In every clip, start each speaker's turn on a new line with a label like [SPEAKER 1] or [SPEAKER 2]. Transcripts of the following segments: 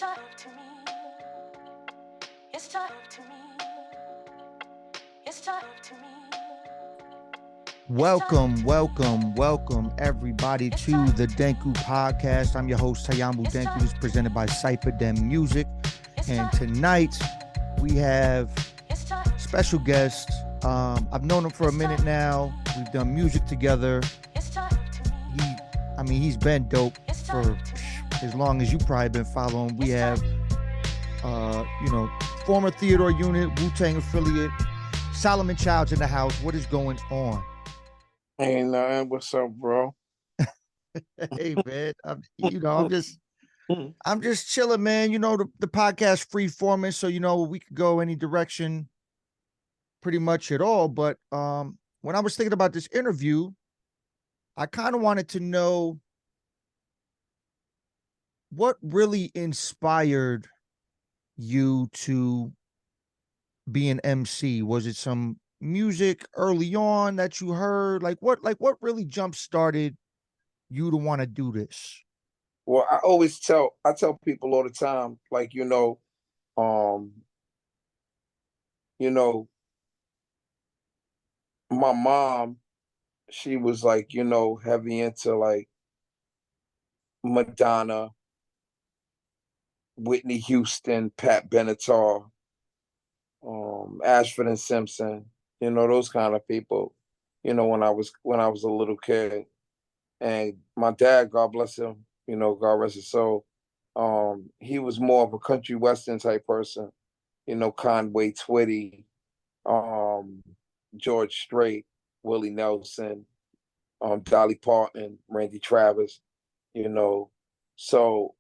[SPEAKER 1] time to me. It's time to me. It's time to me.
[SPEAKER 2] Welcome, everybody to the Denku podcast. I'm your host, Tayambu Denku. It's presented by Cypher Dem Music. And tonight we have special guests. I've known him for a minute now. We've done music together. He's been dope for as long as you probably been following. We have, former Theodore Unit, Wu-Tang affiliate, Solomon Child's in the house. What is going on?
[SPEAKER 3] Ain't nothing. What's up, bro?
[SPEAKER 2] Hey man, I'm just chilling, man. The podcast free forming, so we could go any direction, pretty much at all. But when I was thinking about this interview, I kind of wanted to know what really inspired you to be an MC. Was it some music early on that you heard? What really jump started you to want to do this?
[SPEAKER 3] Well, I tell people all the time, like, um, you know, my mom, she was like, heavy into like Madonna, Whitney Houston, Pat Benatar, Ashford and Simpson, those kind of people, when I was a little kid. And my dad, God bless him, God rest his soul. He was more of a country western type person, Conway Twitty, um, George Strait, Willie Nelson, Dolly Parton, Randy Travis, you know. So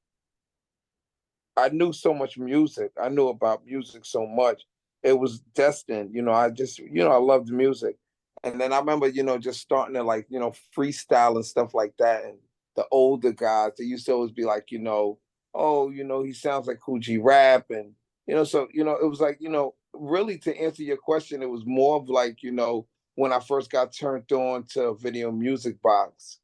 [SPEAKER 3] I knew so much music. I knew about music so much. It was destined, I loved music. And then I remember, just starting to like, freestyle and stuff like that. And the older guys, they used to always be like, oh, he sounds like Coogee Rap. And, so, it was like, really to answer your question, it was more of like, when I first got turned on to Video Music Box.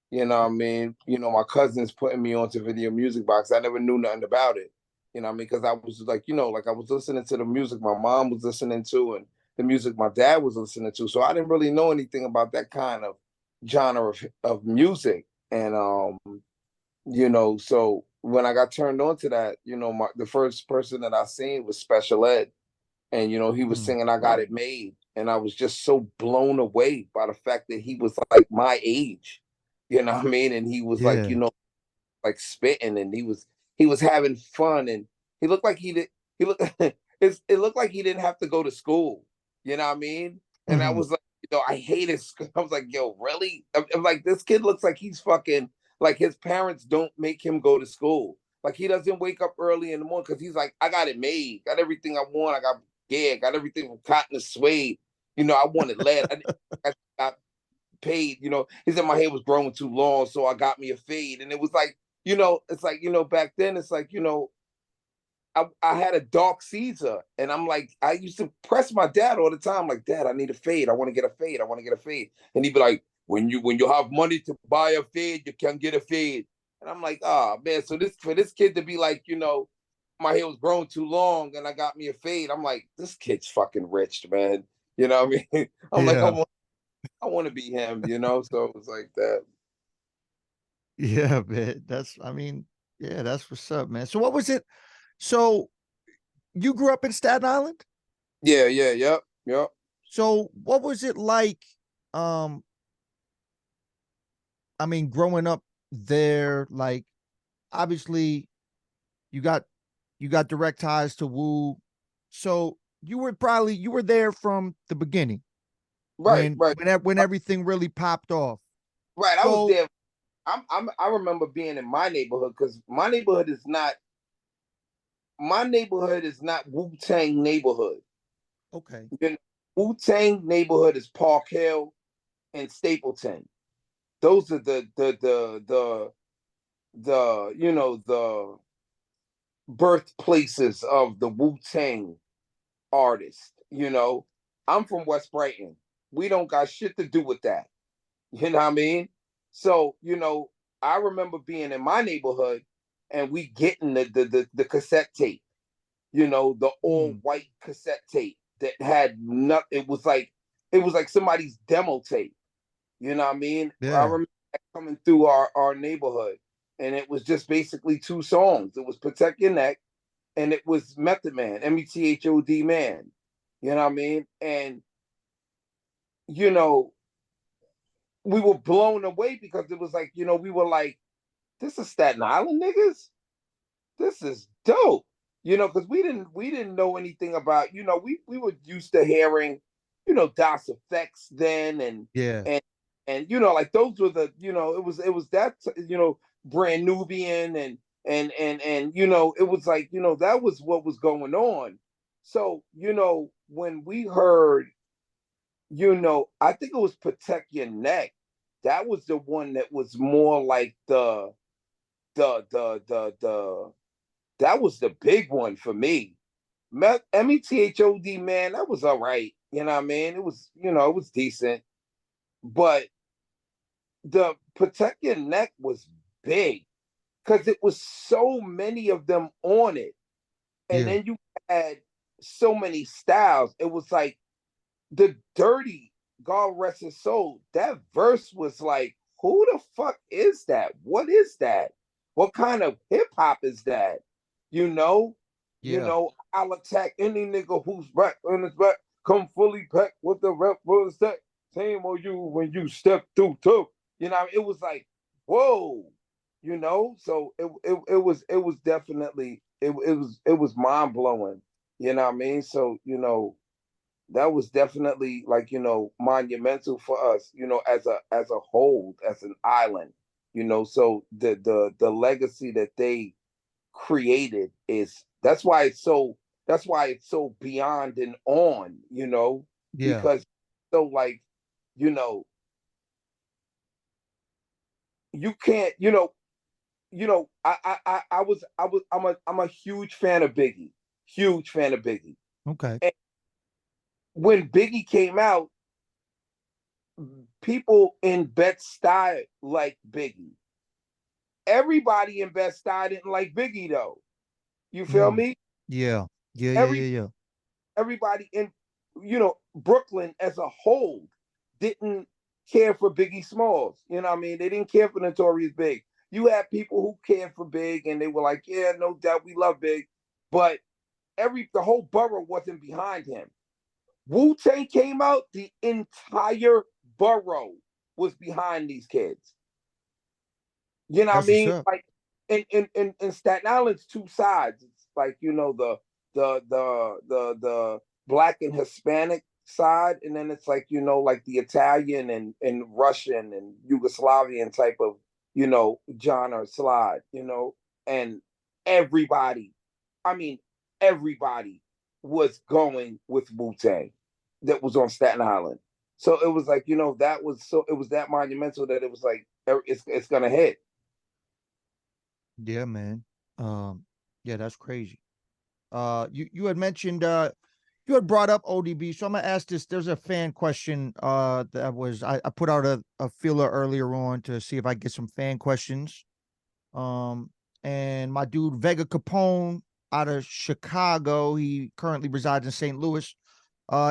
[SPEAKER 3] You know what I mean? My cousins putting me onto Video Music Box. I never knew nothing about it. You know what I mean? Because I was like, like I was listening to the music my mom was listening to and the music my dad was listening to. So I didn't really know anything about that kind of genre of music. And so when I got turned on to that, the first person that I seen was Special Ed. And he was singing I Got It Made. And I was just so blown away by the fact that he was like my age. You know what I mean? And he was like,
[SPEAKER 2] Yeah.
[SPEAKER 3] like spitting, and he was having fun, and he looked like he looked it looked like he didn't have to go to school. You know what I mean? And I
[SPEAKER 2] Mhm.
[SPEAKER 3] was like, I hated school. I was like, yo, really? I'm like, this kid looks like he's fucking like his parents don't make him go to school. Like he doesn't wake up early in the morning because he's like, I got it made, got everything I want. I got everything from cotton to suede. I wanted lead. I paid, he said my hair was growing too long, so I got me a fade. And it was like, it's like, back then, it's like, I had a dark Caesar. And I'm like, I used to press my dad all the time, like, Dad, I need a fade. I want to get a fade. I want to get a fade. And he'd be like, when you have money to buy a fade, you can get a fade. And I'm like, oh man, so this for this kid to be like, my hair was growing too long and I got me a fade. I'm like, this kid's fucking rich, man. You know what I mean? I'm like,
[SPEAKER 2] Yeah.
[SPEAKER 3] I want to be him, so it was like that.
[SPEAKER 2] Yeah, man. That's what's up, man. So what was it? So you grew up in Staten Island?
[SPEAKER 3] Yeah, yeah, yep, yep.
[SPEAKER 2] So what was it like? Um, growing up there, like obviously you got direct ties to Wu. So you were there from the beginning
[SPEAKER 3] Right, right,
[SPEAKER 2] when everything really popped off.
[SPEAKER 3] right. I was
[SPEAKER 2] So
[SPEAKER 3] there. I remember being in my neighborhood because my neighborhood is not Wu Tang neighborhood.
[SPEAKER 2] okay.
[SPEAKER 3] Wu Tang neighborhood is Park Hill and Stapleton. Those are the birthplaces of the Wu Tang artist. I'm from West Brighton. We don't got shit to do with that. You know what I mean? So, I remember being in my neighborhood and we getting the cassette tape, you know, the all white cassette tape that had nothing. It was like somebody's demo tape. You know what I mean? I
[SPEAKER 2] Yeah.
[SPEAKER 3] remember coming through our neighborhood, and it was just basically two songs. It was Protect Your Neck, and it was Method Man, METHOD Man. You know what I mean? And, you know, we were blown away because it was like, you know, we were like, this is Staten Island niggas? This is dope. You know, because we didn't know anything about, you know, we were used to hearing, you know, Das Effects then,
[SPEAKER 2] Yeah.
[SPEAKER 3] and you know, like those were the, you know, it was that, you know, Brand Nubian and you know, it was like, you know, that was what was going on. So, you know, when we heard, you know, I think it was Protect Your Neck. That was the one that was more like the that was the big one for me. METHOD, man, that was all right. You know what I mean? It was, you know, it was decent. But the Protect Your Neck was big because it was so many of them on it. And
[SPEAKER 2] Yeah.
[SPEAKER 3] then you had so many styles. It was like the Dirty, God rest his soul, that verse was like, who the fuck is that? What is that? What kind of hip hop is that? You know,
[SPEAKER 2] Yeah.
[SPEAKER 3] I'll attack any nigga who's back on his back, come fully packed with the rep for the stack. Same on you when you step through too. You know, it was like, whoa, you know. So it was definitely it was mind blowing. You know what I mean? So, you know, that was definitely like, you know, monumental for us, you know, as a whole, as an island, you know. So the legacy that they created is, that's why it's so beyond and on, you know,
[SPEAKER 2] Yeah.
[SPEAKER 3] because so like, you know, you can't, I'm a huge fan of Biggie, huge fan of Biggie.
[SPEAKER 2] Okay.
[SPEAKER 3] And when Biggie came out, people in Bed-Stuy like Biggie. Everybody in Bed-Stuy didn't like Biggie though. You feel me?
[SPEAKER 2] Yeah. Yeah. Yeah.
[SPEAKER 3] Every
[SPEAKER 2] Yeah. Yeah.
[SPEAKER 3] everybody in, you know, Brooklyn as a whole didn't care for Biggie Smalls. You know what I mean? They didn't care for Notorious Big. You had people who cared for Big and they were like, yeah, no doubt we love Big, but the whole borough wasn't behind him. Wu-Tang came out, the entire borough was behind these kids. You know what I
[SPEAKER 2] That's what's
[SPEAKER 3] mean?
[SPEAKER 2] up.
[SPEAKER 3] Like in Staten Island's two sides. It's like, you know, the black and Hispanic side, and then it's like, you know, like the Italian and Russian and Yugoslavian type of, you know, genre slide, you know, and everybody, I mean, everybody was going with Wu-Tang that was on Staten Island. So it was like, you know, it was that monumental that it was like it's gonna hit.
[SPEAKER 2] Yeah, man. Yeah, that's crazy. You had mentioned you had brought up ODB, so I'm gonna ask this. There's a fan question that was I put out a feeler earlier on to see if I get some fan questions. Um, and my dude Vega Capone out of Chicago, he currently resides in St. Louis.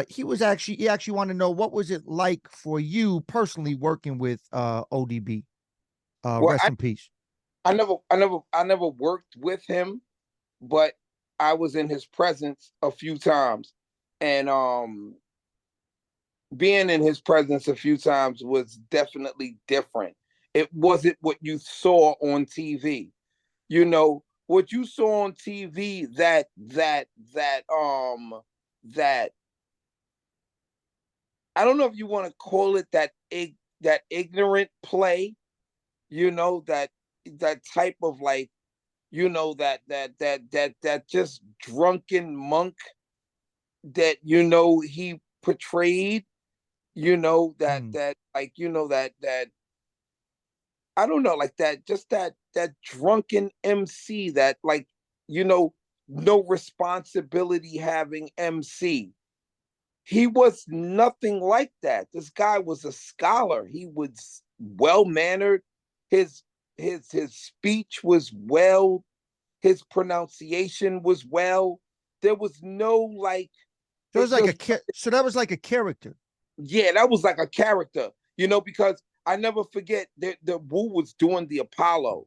[SPEAKER 2] He actually wanted to know what was it like for you personally working with ODB.
[SPEAKER 3] Well,
[SPEAKER 2] Rest in peace.
[SPEAKER 3] I never worked with him, but I was in his presence a few times, and being in his presence a few times was definitely different. It wasn't what you saw on TV. You know, what you saw on TV, that I don't know if you want to call it that ignorant play, you know, that type of like, you know, that just drunken monk that, you know, he portrayed, you know,
[SPEAKER 2] Mm,
[SPEAKER 3] that like, you know, that I don't know, like that, just that drunken MC, that like, you know, no responsibility having MC. He was nothing like that. This guy was a scholar. He was well mannered. His his speech was well. His pronunciation was well. There was no like
[SPEAKER 2] So it was
[SPEAKER 3] it
[SPEAKER 2] like
[SPEAKER 3] just
[SPEAKER 2] so that was like a character.
[SPEAKER 3] yeah, that was like a character, because I never forget that the Wu was doing the Apollo,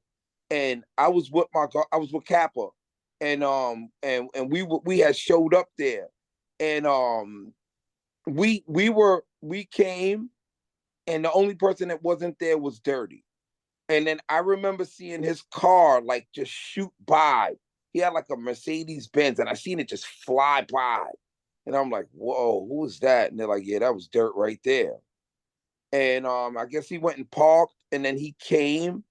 [SPEAKER 3] and I was with Kappa, and we had showed up there, and we came, and the only person that wasn't there was Dirty. And then I remember seeing his car like just shoot by. He had like a Mercedes Benz, and I seen it just fly by. And I'm like, whoa, who was that? And they're like, yeah, that was Dirt right there. And I guess he went and parked, and then he came,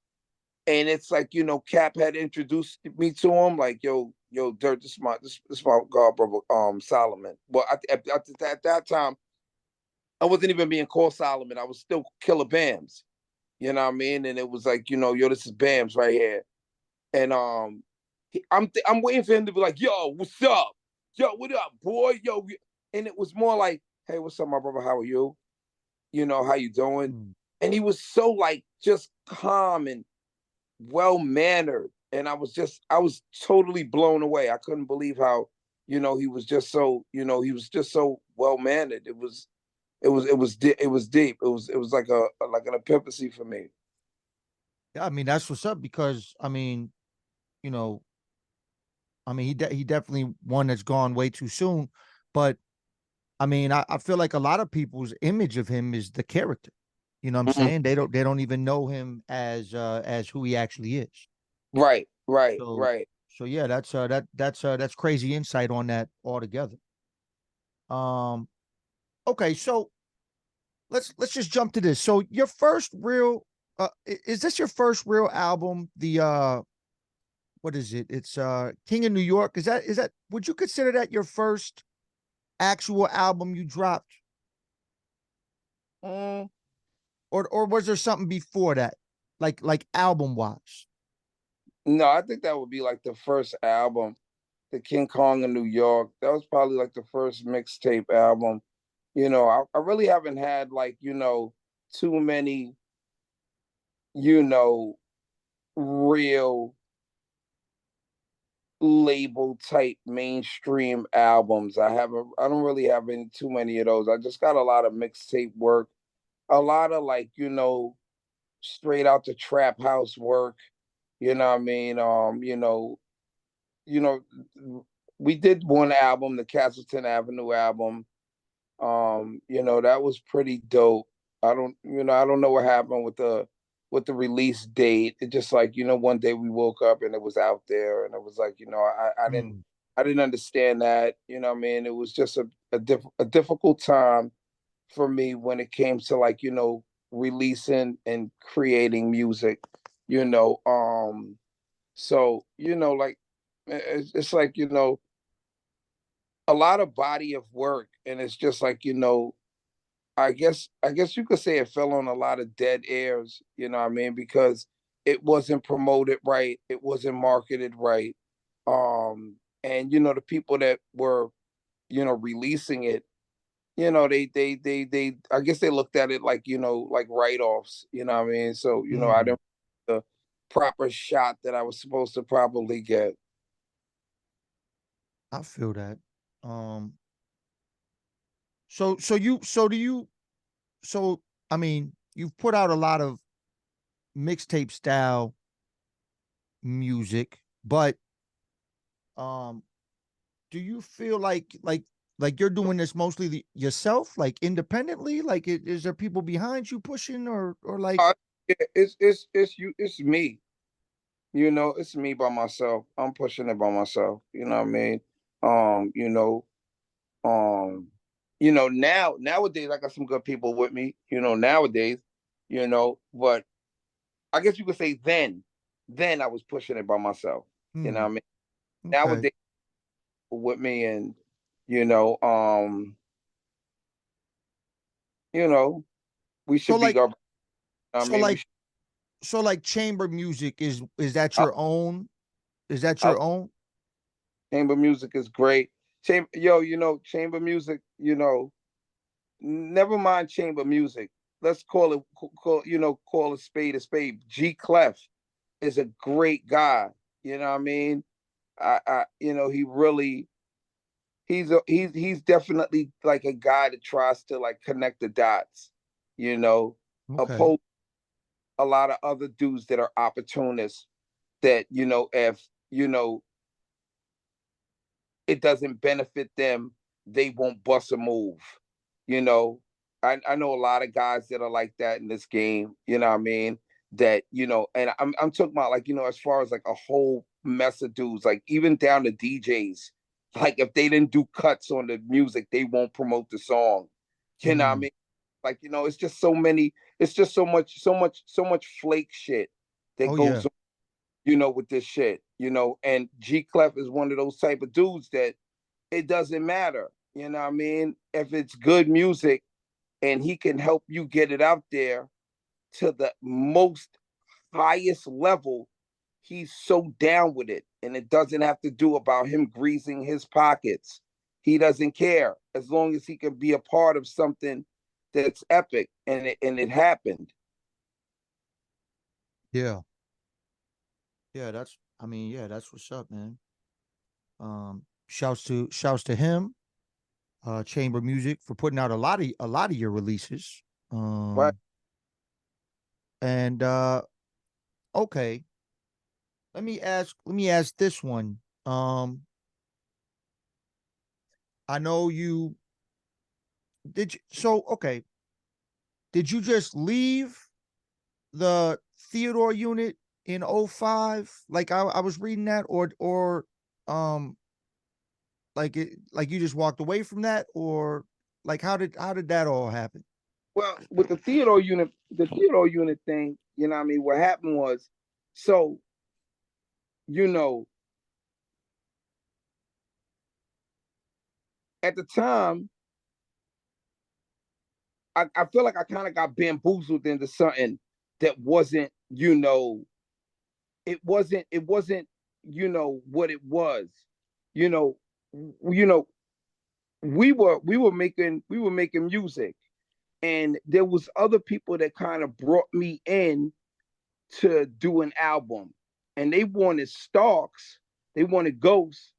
[SPEAKER 3] and it's like, Cap had introduced me to him, like, yo, Dirt, this my god brother, Solomon. Well, at that time, I wasn't even being called Solomon. I was still Killer Bams. You know what I mean? And it was like, yo, this is Bams right here. And I'm waiting for him to be like, yo, what's up? Yo, what up, boy? Yo, and it was more like, hey, what's up, my brother? How are you? How you doing?
[SPEAKER 2] Mm.
[SPEAKER 3] And he was so like just calm and well mannered. And I was totally blown away. I couldn't believe how, he was just so, he was just so well mannered. It was deep. It was like like an epiphany for me.
[SPEAKER 2] Yeah, I mean that's what's up because you know, he definitely one that's gone way too soon, but I feel like a lot of people's image of him is the character. You know what I'm
[SPEAKER 3] Mhm.
[SPEAKER 2] saying? They don't even know him as who he actually is.
[SPEAKER 3] Right, right,
[SPEAKER 2] So
[SPEAKER 3] right.
[SPEAKER 2] so yeah, that's crazy insight on that altogether. Um okay, so let's just jump to this. So your first real is this your first real album? The what is it? It's King of New York. Is that would you consider that your first actual album you dropped?
[SPEAKER 3] Mm,
[SPEAKER 2] Or was there something before that? Like album wise?
[SPEAKER 3] no, I think that would be like the first album, the King Kong in New York. That was probably like the first mixtape album. I really haven't had like, too many, you know, real label type mainstream albums. I don't really have any too many of those. I just got a lot of mixtape work, a lot of like, straight out the trap house work. You know what I mean? You know, we did one album, the Castleton Avenue album. That was pretty dope. I don't know what happened with the release date. It just like, one day we woke up and it was out there, and it was like,
[SPEAKER 2] Mm,
[SPEAKER 3] I didn't understand that. You know what I mean? It was just a difficult time for me when it came to like, releasing and creating music, you know. So, like it's like, a lot of body of work, and it's just like, I guess you could say it fell on a lot of dead airs, you know what I mean? Because it wasn't promoted right, it wasn't marketed right. And the people that were, releasing it, they I guess they looked at it like, like write-offs, you know what I mean? So, I
[SPEAKER 2] mm,
[SPEAKER 3] didn't get the proper shot that I was supposed to probably get.
[SPEAKER 2] I feel that. Um so do you so you've put out a lot of mixtape style music, but um do you feel like you're doing this mostly yourself, like independently? Like is there people behind you pushing or like
[SPEAKER 3] Uh, yeah, it's me. It's me by myself. I'm pushing it by myself. You know what I mean? Um, you know, um, nowadays I got some good people with me, nowadays, but I guess you could say then I was pushing it by myself. You know what
[SPEAKER 2] hmm,
[SPEAKER 3] I mean?
[SPEAKER 2] okay.
[SPEAKER 3] Nowadays with me, and you know, um, you know, we
[SPEAKER 2] So
[SPEAKER 3] should be
[SPEAKER 2] like
[SPEAKER 3] governed. I
[SPEAKER 2] so
[SPEAKER 3] mean, we
[SPEAKER 2] like
[SPEAKER 3] should,
[SPEAKER 2] so like chamber music is that
[SPEAKER 3] I,
[SPEAKER 2] your own? Is that
[SPEAKER 3] I,
[SPEAKER 2] your own?
[SPEAKER 3] chamber music is great. Chamber music, never mind chamber music. Let's call a spade a spade. G Clef is a great guy. You know what I mean? he really he's definitely like a guy that tries to like connect the dots, you know,
[SPEAKER 2] Okay.
[SPEAKER 3] opposed a lot of other dudes that are opportunists that, if, it doesn't benefit them, they won't bust a move. You know, I know a lot of guys that are like that in this game, you know what I mean? That, and I'm talking about like, as far as like a whole mess of dudes, like even down to DJs, like if they didn't do cuts on the music, they won't promote the song. You know what I
[SPEAKER 2] Mm.
[SPEAKER 3] mean? Like, it's just so many, it's just so much flake shit that
[SPEAKER 2] Oh
[SPEAKER 3] goes
[SPEAKER 2] yeah.
[SPEAKER 3] on, with this shit, and G Clef is one of those type of dudes that it doesn't matter. You know what I mean? If it's good music and he can help you get it out there to the most highest level, he's so down with it. And it doesn't have to do about him greasing his pockets. He doesn't care as long as he can be a part of something that's epic. And it happened.
[SPEAKER 2] Yeah. Yeah, that's I mean, yeah, that's what's up, man. Shouts to him, Chamber Music for putting out a lot of your releases.
[SPEAKER 3] Right.
[SPEAKER 2] Um and okay, let me ask this one. I know you did you, so okay, did you just leave the Theodore unit in '05? Like I was reading that, or um like you just walked away from that, or like how did that all happen?
[SPEAKER 3] Well, with the Theodore unit thing, you know what I mean? What happened was, so, you know, at the time, I feel like I kind of got bamboozled into something that wasn't, it wasn't, what it was. You know, you know, we were making music, and there was other people that kind of brought me in to do an album, and they wanted Starks, they wanted Ghosts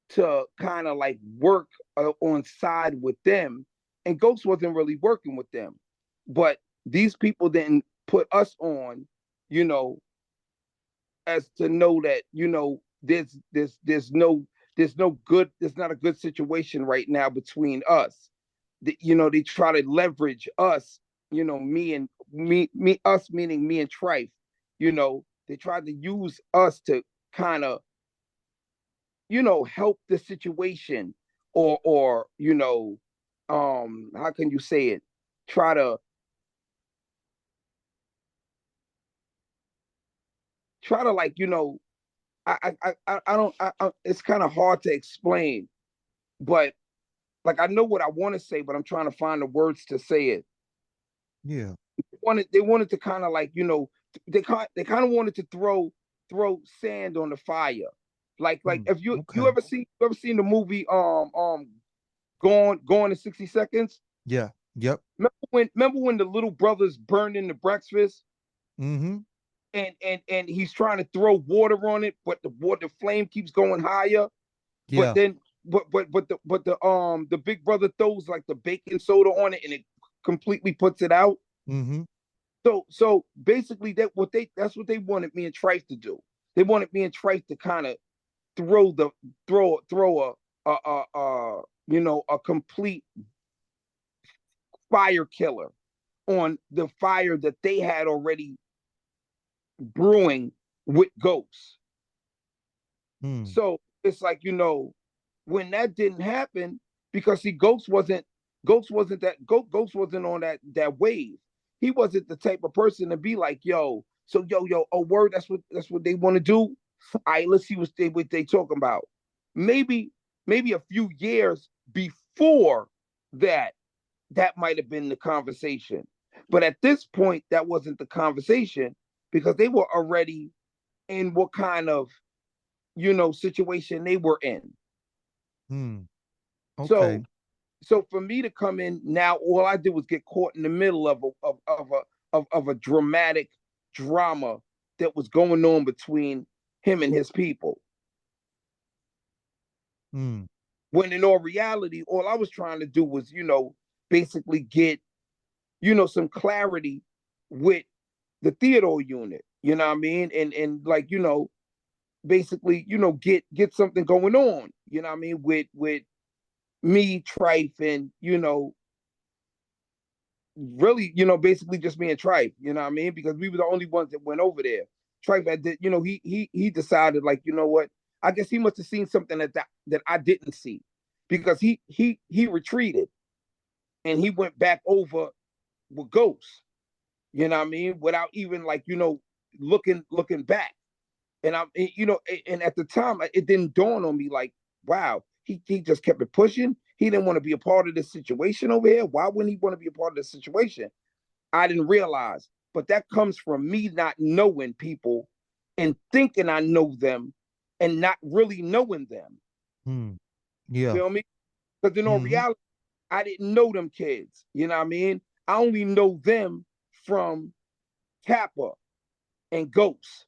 [SPEAKER 3] to kind of like work on side with them, and Ghost wasn't really working with them, but these people didn't put us on, you know, as to know that, there's not a good situation right now between us. They try to leverage us, us meaning me and Trife. They tried to use us to kind of, help the situation, or how can you say it? Try to like, I don't it's kind of hard to explain, but like I know what I want to say, but I'm trying to find the words to say it.
[SPEAKER 2] Yeah.
[SPEAKER 3] They wanted to kind of like, they kind of wanted to throw sand on the fire. Like
[SPEAKER 2] Hmm.
[SPEAKER 3] if you
[SPEAKER 2] Okay.
[SPEAKER 3] ever seen the movie Gone in 60 Seconds?
[SPEAKER 2] Yeah. Yep.
[SPEAKER 3] Remember when the little brothers burned in the breakfast,
[SPEAKER 2] Mm-hmm.
[SPEAKER 3] and he's trying to throw water on it, but the flame keeps going higher. But
[SPEAKER 2] Yeah.
[SPEAKER 3] then but the big brother throws like the baking soda on it, and it completely puts it out.
[SPEAKER 2] Mm-hmm.
[SPEAKER 3] So basically that's what they wanted me and Trife to do. They wanted me and Trife to kind of throw a complete fire killer on the fire that they had already brewing with Ghosts.
[SPEAKER 2] Hmm.
[SPEAKER 3] So it's like, when that didn't happen, because see, Ghost wasn't on that wave. He wasn't the type of person to be like, yo, oh word, that's what they want to do. All right, let's see what they talking about. Maybe maybe a few years before that, that might have been the conversation. But at this point, that wasn't the conversation, because they were already in what kind of, situation they were in.
[SPEAKER 2] Hmm.
[SPEAKER 3] So
[SPEAKER 2] Okay.
[SPEAKER 3] so for me to come in now, all I did was get caught in the middle of a dramatic drama that was going on between him and his people.
[SPEAKER 2] Mm.
[SPEAKER 3] When in all reality, all I was trying to do was, basically get, some clarity with the Theodore unit. You know what I mean? And like, basically, get something going on. You know what I mean? With me, Trife, and really, basically just me and Trife. You know what I mean? Because we were the only ones that went over there. Trife had, he decided, like, you know what? I guess he must have seen something that I didn't see, because he retreated and he went back over with Ghost. You know what I mean? Without even, like, looking back. And and at the time, it didn't dawn on me, like, wow, he just kept it pushing. He didn't want to be a part of this situation over here. Why wouldn't he want to be a part of this situation? I didn't realize. But that comes from me not knowing people and thinking I know them and not really knowing them.
[SPEAKER 2] Mm. Yeah.
[SPEAKER 3] Feel me? Because in all
[SPEAKER 2] Mm-hmm.
[SPEAKER 3] reality, I didn't know them kids. You know what I mean? I only know them from Kappa and Ghost.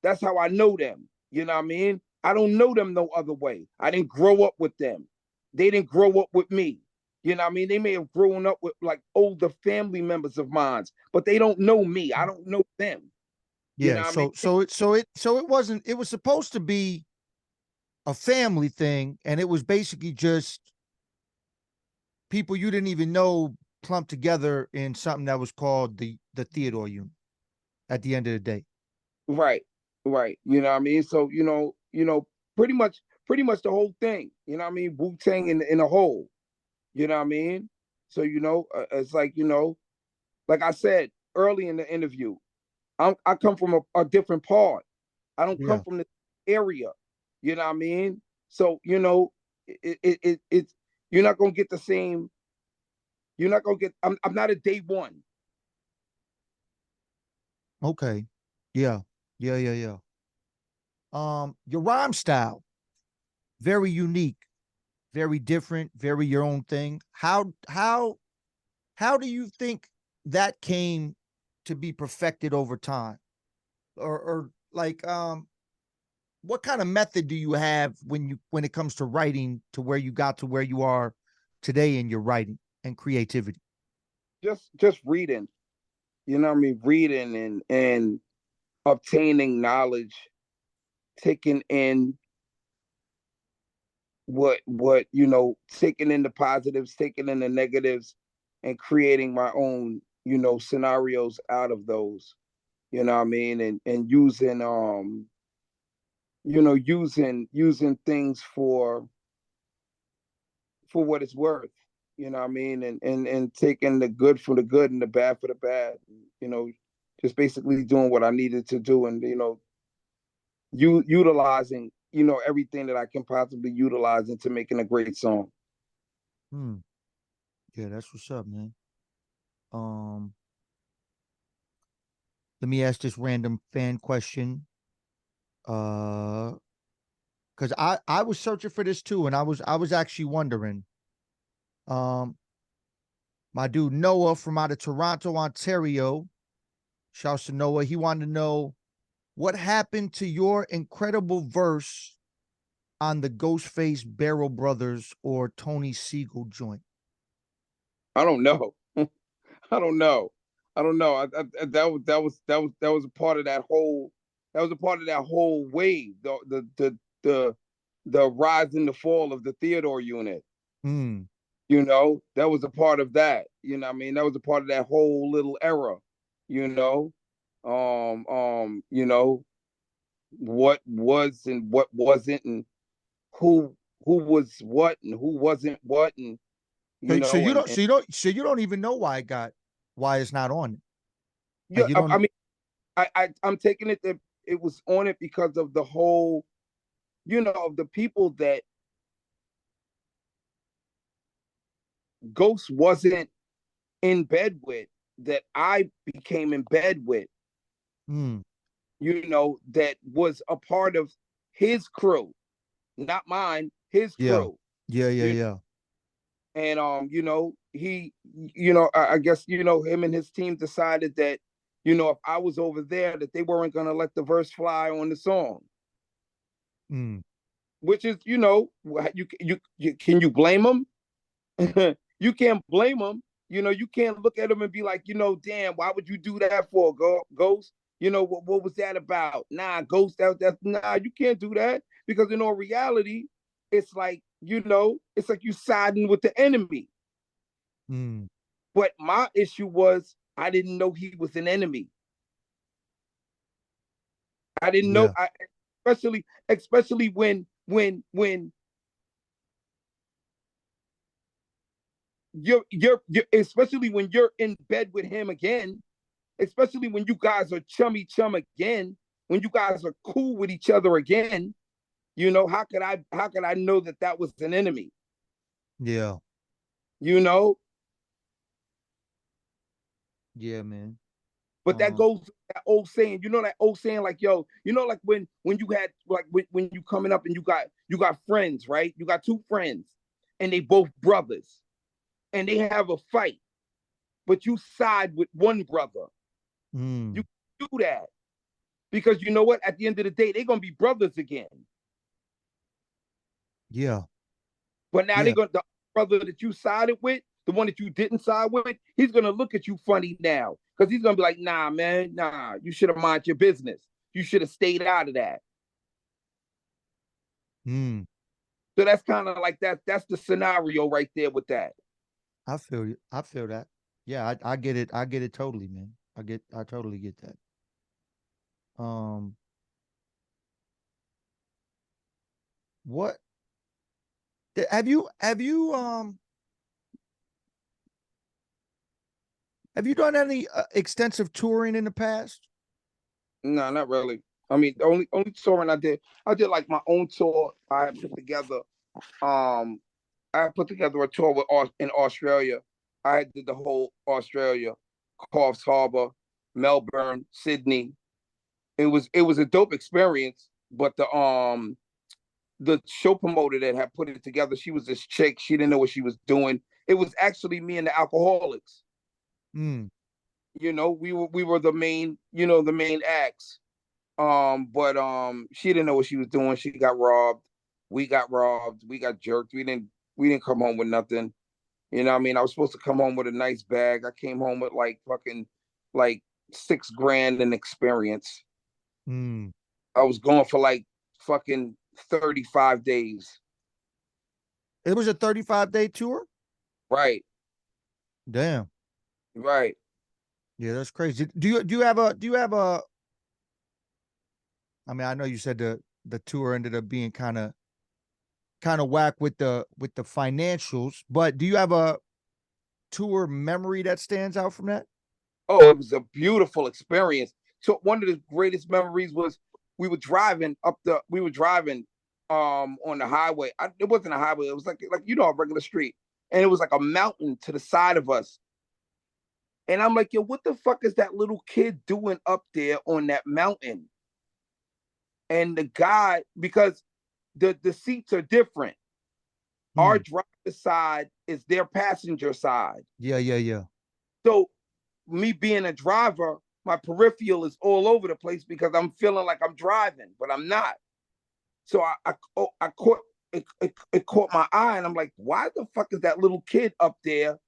[SPEAKER 3] That's how I know them. You know what I mean? I don't know them no other way. I didn't grow up with them. They didn't grow up with me. You know what I mean? They may have grown up with, like, older family members of mine, but they don't know me. I don't know them. You know
[SPEAKER 2] Yeah.
[SPEAKER 3] what I mean?
[SPEAKER 2] So it wasn't. It was supposed to be a family thing, and it was basically just people you didn't even know clumped together in something that was called the Theodore unit. At the end of the day.
[SPEAKER 3] Right, right. You know what I mean? So, pretty much the whole thing. You know what I mean? Wu Tang in a whole. You know what I mean? So, it's like, like I said early in the interview, I come from a different part. I don't come
[SPEAKER 2] Yeah.
[SPEAKER 3] from the area. You know what I mean? So, it's you're not gonna get the same. You're not gonna get. I'm not a day one.
[SPEAKER 2] Okay. Yeah. Yeah. Yeah. Yeah. Your rhyme style, very unique, very different, very your own thing. How do you think that came to be perfected over time? Or like what kind of method do you have when it comes to writing to where you got to where you are today in your writing and creativity?
[SPEAKER 3] Just reading. You know what I mean? Reading and obtaining knowledge, taking in taking in the positives, taking in the negatives, and creating my own, scenarios out of those. You know what I mean? And using using things for what it's worth. You know what I mean? And taking the good for the good and the bad for the bad. You know, just basically doing what I needed to do, and utilizing everything that I can possibly utilize into making a great song.
[SPEAKER 2] Hmm. Yeah, that's what's up, man. Um, Let me ask this random fan question. Uh, because I was searching for this too, and I was actually wondering. Um, my dude Noah from out of Toronto, Ontario, shouts to Noah. He wanted to know what happened to your incredible verse on the Ghostface Barrel Brothers or Tony Siegel joint.
[SPEAKER 3] I don't know. I don't know. I don't know. That was a part of that whole. That was a part of that whole wave. The rise and the fall of the Theodore unit.
[SPEAKER 2] Hmm.
[SPEAKER 3] That was a part of that. I mean, that was a part of that whole little era. You know, you know what was and what wasn't, and who who was what and who wasn't what, and
[SPEAKER 2] So, so you don't
[SPEAKER 3] and
[SPEAKER 2] so you don't even know why it's not on it.
[SPEAKER 3] yeah.
[SPEAKER 2] Like you
[SPEAKER 3] I
[SPEAKER 2] don't.
[SPEAKER 3] mean, I'm taking it that it was on it because of the whole, of the people that Ghost wasn't in bed with, that I became in bed with,
[SPEAKER 2] Hmm.
[SPEAKER 3] that was a part of his crew, not mine, his
[SPEAKER 2] Yeah.
[SPEAKER 3] crew.
[SPEAKER 2] Yeah. Yeah.
[SPEAKER 3] You
[SPEAKER 2] Yeah.
[SPEAKER 3] and he, I guess, him and his team decided that, if I was over there, that they weren't gonna let the verse fly on the song.
[SPEAKER 2] Hmm.
[SPEAKER 3] which is, you can you blame them? You can't blame them. You can't look at them and be like, damn, why would you do that for, Ghost? What was that about? Nah, Ghost, that's nah, you can't do that, because in all reality, it's like, it's like you siding with the enemy.
[SPEAKER 2] Mm.
[SPEAKER 3] But my issue was I didn't know he was an enemy. I didn't know.
[SPEAKER 2] Yeah.
[SPEAKER 3] Especially when you're especially when you're in bed with him again, especially when you guys are chum again, when you guys are cool with each other again. How could I know that that was an enemy?
[SPEAKER 2] Yeah.
[SPEAKER 3] You know,
[SPEAKER 2] Yeah, man.
[SPEAKER 3] but that goes to that old saying. That old saying, like, yo, like when you had, like, when you coming up and you got friends, right? You got two friends, and they both brothers, and they have a fight, but you side with one brother. You
[SPEAKER 2] Mm.
[SPEAKER 3] do that because you know what? At the end of the day, they're gonna be brothers again.
[SPEAKER 2] Yeah.
[SPEAKER 3] But now
[SPEAKER 2] Yeah.
[SPEAKER 3] the brother that you sided with, the one that you didn't side with, he's gonna look at you funny now, because he's gonna be like, nah, man, nah, you should have mind your business. You should have stayed out of that.
[SPEAKER 2] Mm.
[SPEAKER 3] So that's kind of like that. That's the scenario right there with that.
[SPEAKER 2] I feel you. I feel that. Yeah, I get it. I get it totally, man. I totally get that. Um, what have you done any extensive touring in the past?
[SPEAKER 3] No, not really. I mean, the only touring I did like my own tour. I put together. Um, I put together a tour in Australia. I did the whole Australia, Coffs Harbour, Melbourne, Sydney. It was a dope experience. But the show promoter that had put it together, she was this chick. She didn't know what she was doing. It was actually me and the Alcoholics.
[SPEAKER 2] Mm.
[SPEAKER 3] We were the main acts. But she didn't know what she was doing. She got robbed. We got robbed. We got jerked. We didn't come home with nothing. What I mean? I was supposed to come home with a nice bag. I came home with like fucking like 6 grand in experience.
[SPEAKER 2] Mm.
[SPEAKER 3] I was gone for like fucking 35 days.
[SPEAKER 2] It was a 35-day tour?
[SPEAKER 3] Right,
[SPEAKER 2] Damn.
[SPEAKER 3] right.
[SPEAKER 2] Yeah, that's crazy. Do you have a I mean, I know you said the tour ended up being kind of whack with the financials, but do you have a tour memory that stands out from that?
[SPEAKER 3] Oh, it was a beautiful experience. So one of the greatest memories was we were driving on the highway. It wasn't a highway, it was like a regular street. And it was like a mountain to the side of us. And I'm like, yo, what the fuck is that little kid doing up there on that mountain? And the guy, because the seats are different. Our
[SPEAKER 2] Hmm.
[SPEAKER 3] driver side is their passenger side.
[SPEAKER 2] Yeah, yeah, yeah.
[SPEAKER 3] So me being a driver, my peripheral is all over the place because I'm feeling like I'm driving, but I'm not. So I caught it caught my eye, and I'm like, why the fuck is that little kid up there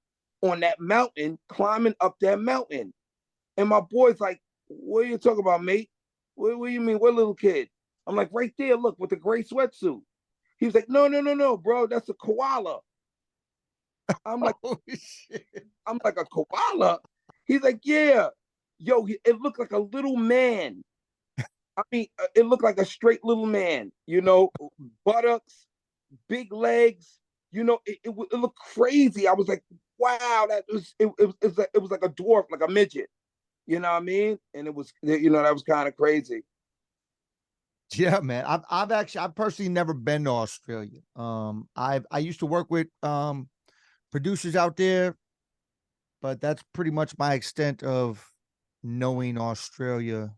[SPEAKER 3] on that mountain, climbing up that mountain? And my boy's like, what are you talking about, mate? What do you mean? What little kid? I'm like, right there, look, with the gray sweatsuit. He was like, no, no, no, no, bro, that's a koala. I'm like,
[SPEAKER 2] Oh shit.
[SPEAKER 3] I'm like, a koala? He's like, yeah. Yo, it looked like a little man. I mean, it looked like a straight little man, buttocks, big legs. It looked crazy. I was like, wow, it was like a dwarf, like a midget. You know what I mean? And it was, that was kind of crazy.
[SPEAKER 2] Yeah, man. I've personally never been to Australia. I used to work with producers out there, but that's pretty much my extent of knowing Australia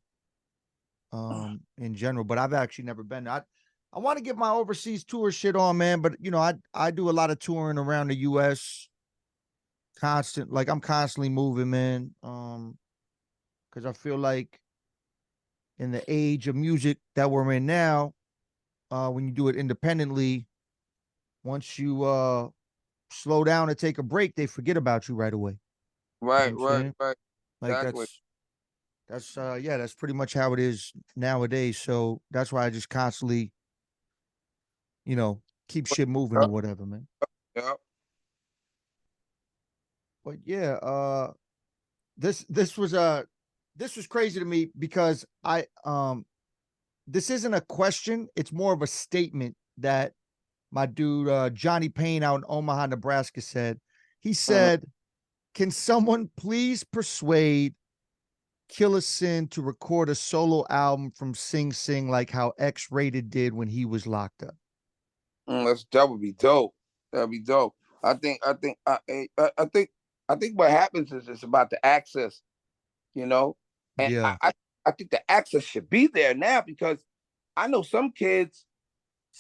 [SPEAKER 2] in general. But I've actually never been. I want to get my overseas tour shit on, man. But I do a lot of touring around the U.S. Like I'm constantly moving, man. Because I feel like in the age of music that we're in now, when you do it independently, once you slow down and take a break, they forget about you right away. You know what
[SPEAKER 3] Right,
[SPEAKER 2] I'm
[SPEAKER 3] right,
[SPEAKER 2] saying?
[SPEAKER 3] right.
[SPEAKER 2] Like
[SPEAKER 3] Exactly.
[SPEAKER 2] that's yeah, that's pretty much how it is nowadays. So that's why I just constantly, keep shit moving or
[SPEAKER 3] Yep,
[SPEAKER 2] whatever, man.
[SPEAKER 3] yep.
[SPEAKER 2] But yeah, this this was this was crazy to me because this isn't a question, it's more of a statement that my dude Johnny Payne out in Omaha, Nebraska said. He
[SPEAKER 3] Mhm.
[SPEAKER 2] said, "Can someone please persuade Killer Sin to record a solo album from Sing Sing like how X Rated did when he was locked up?"
[SPEAKER 3] That would be dope. That'd be dope. I think what happens is it's about the access, you know, and
[SPEAKER 2] Yeah.
[SPEAKER 3] I think the access should be there now because I know some kids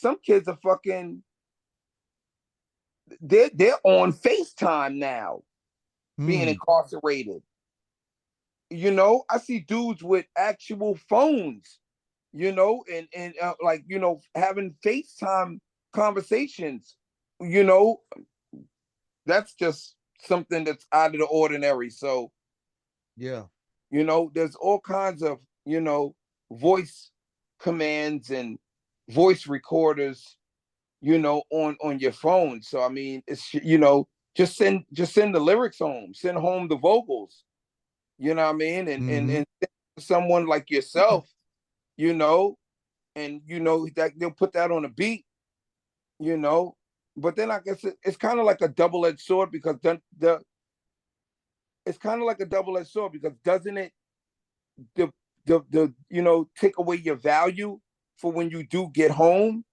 [SPEAKER 3] are fucking, they're on FaceTime now, being
[SPEAKER 2] Hmm.
[SPEAKER 3] incarcerated. I see dudes with actual phones, like having FaceTime conversations. You know, that's just something that's out of the ordinary. So,
[SPEAKER 2] Yeah.
[SPEAKER 3] there's all kinds of, voice commands and voice recorders, on your phone. So I mean, it's just send the lyrics home, send home the vocals, you know what I mean?
[SPEAKER 2] Mm-hmm.
[SPEAKER 3] And someone like yourself, you know, and that they'll put that on a beat, you know. But then I guess it's kind of like a double-edged sword because it's kind of like a double-edged sword because doesn't it the take away your value for when you do get home?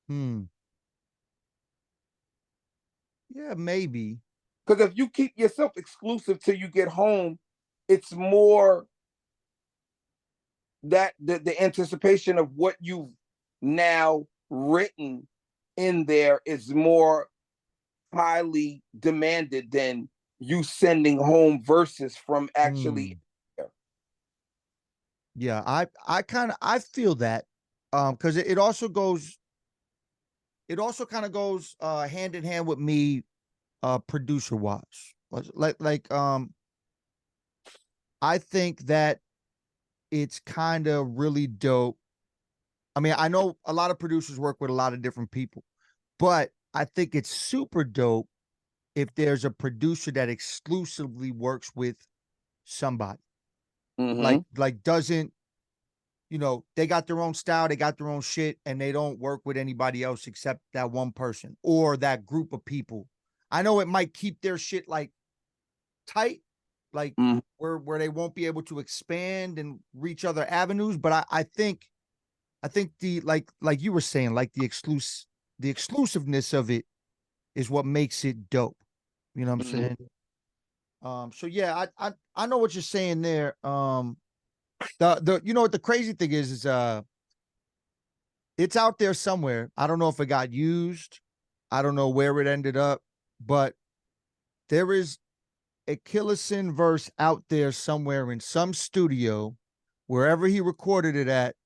[SPEAKER 2] Hmm. Yeah, maybe.
[SPEAKER 3] Because if you keep yourself exclusive till you get home, it's more that the anticipation of what you've now written in there is more highly demanded than you sending home verses from actually
[SPEAKER 2] Hmm. Yeah, I feel that. Because it also kind of goes hand in hand with me producer wise. I think that it's kind of really dope. I mean, I know a lot of producers work with a lot of different people, but I think it's super dope if there's a producer that exclusively works with somebody.
[SPEAKER 3] Mm-hmm.
[SPEAKER 2] Like doesn't, they got their own style, they got their own shit, and they don't work with anybody else except that one person or that group of people. I know it might keep their shit like tight, like
[SPEAKER 3] Mm-hmm.
[SPEAKER 2] where they won't be able to expand and reach other avenues. But I think the like you were saying, like the exclusiveness of it is what makes it dope. You know what I'm saying?
[SPEAKER 3] Mm-hmm.
[SPEAKER 2] So yeah, I know what you're saying there. The you know what the crazy thing is it's out there somewhere. I don't know if it got used. I don't know where it ended up, but there is a Killerson verse out there somewhere in some studio, wherever he recorded it at,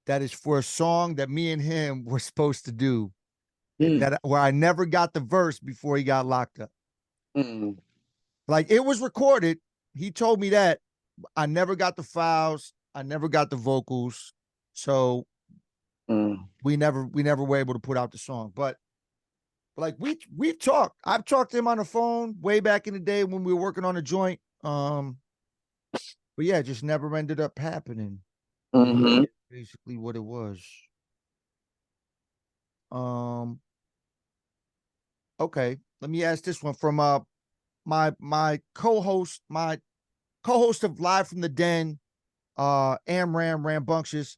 [SPEAKER 2] that is for a song that me and him were supposed to do. That where I never got the verse before he got locked up.
[SPEAKER 3] Mm-hmm.
[SPEAKER 2] Like it was recorded. He told me that. I never got the files. I never got the vocals. So
[SPEAKER 3] Mm-hmm.
[SPEAKER 2] we never were able to put out the song. But like we've talked. I've talked to him on the phone way back in the day when we were working on a joint. But yeah, it just never ended up happening.
[SPEAKER 3] Mm-hmm.
[SPEAKER 2] Basically what it was. Um, okay. Let me ask this one from my co-host of Live from the Den, Amram Rambunctious.